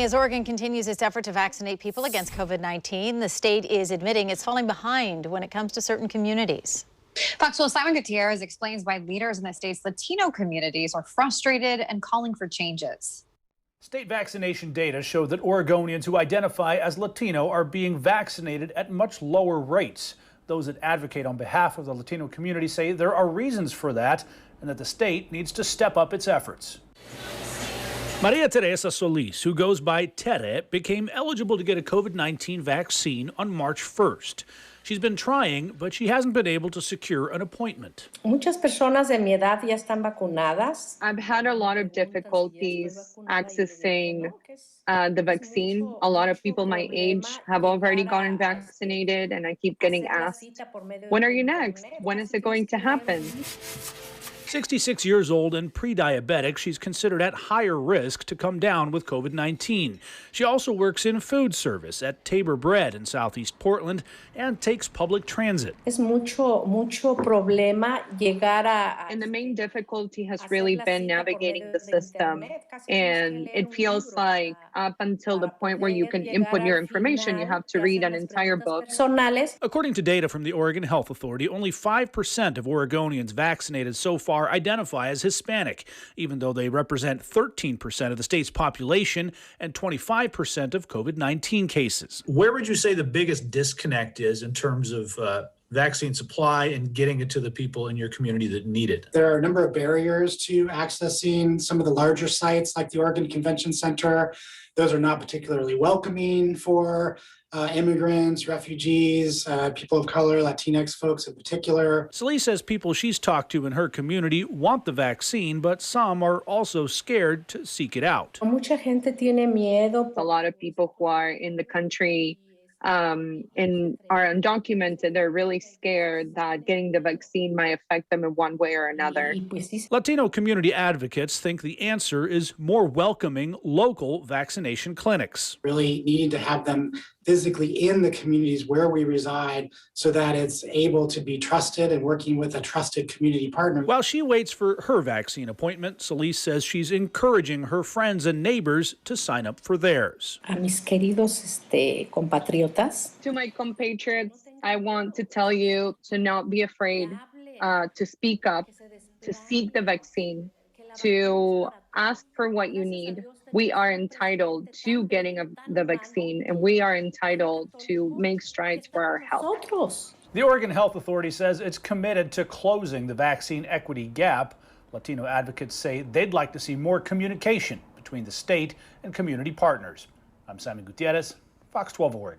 As Oregon continues its effort to vaccinate people against COVID-19, the state is admitting it's falling behind when it comes to certain communities. Fox 12's Simon Gutierrez explains why leaders in the state's Latino communities are frustrated and calling for changes. State vaccination data show that Oregonians who identify as Latino are being vaccinated at much lower rates. Those that advocate on behalf of the Latino community say there are reasons for that and that the state needs to step up its efforts. Maria Teresa Solis, who goes by Tere, became eligible to get a COVID-19 vaccine on March 1st. She's been trying, but she hasn't been able to secure an appointment. Muchas personas de mi edad ya están vacunadas. I've had a lot of difficulties accessing the vaccine. A lot of people my age have already gotten vaccinated, and I keep getting asked, when are you next? When is it going to happen? 66 years old and pre-diabetic, she's considered at higher risk to come down with COVID-19. She also works in food service at Tabor Bread in Southeast Portland and takes public transit. Es mucho problema llegar a. And the main difficulty has really been navigating the system. And it feels like up until the point where you can input your information, you have to read an entire book. According to data from the Oregon Health Authority, only 5% of Oregonians vaccinated so far identify as Hispanic, even though they represent 13% of the state's population and 25% of COVID-19 cases. Where would you say the biggest disconnect is in terms of vaccine supply and getting it to the people in your community that need it? There are a number of barriers to accessing some of the larger sites like the Oregon Convention Center. Those are not particularly welcoming for immigrants, refugees, people of color, Latinx folks in particular. Solis says people she's talked to in her community want the vaccine, but some are also scared to seek it out. Mucha gente tiene miedo. A lot of people who are in the country and are undocumented, they're really scared that getting the vaccine might affect them in one way or another. Latino community advocates think the answer is more welcoming local vaccination clinics. Really needing to have them physically in the communities where we reside so that it's able to be trusted and working with a trusted community partner. While she waits for her vaccine appointment, Solis says she's encouraging her friends and neighbors to sign up for theirs. A mis queridos compatriotas. To my compatriots, I want to tell you to not be afraid to speak up, to seek the vaccine, to ask for what you need. We are entitled to getting the vaccine, and we are entitled to make strides for our health. The Oregon Health Authority says it's committed to closing the vaccine equity gap. Latino advocates say they'd like to see more communication between the state and community partners. I'm Simon Gutierrez, Fox 12 Oregon.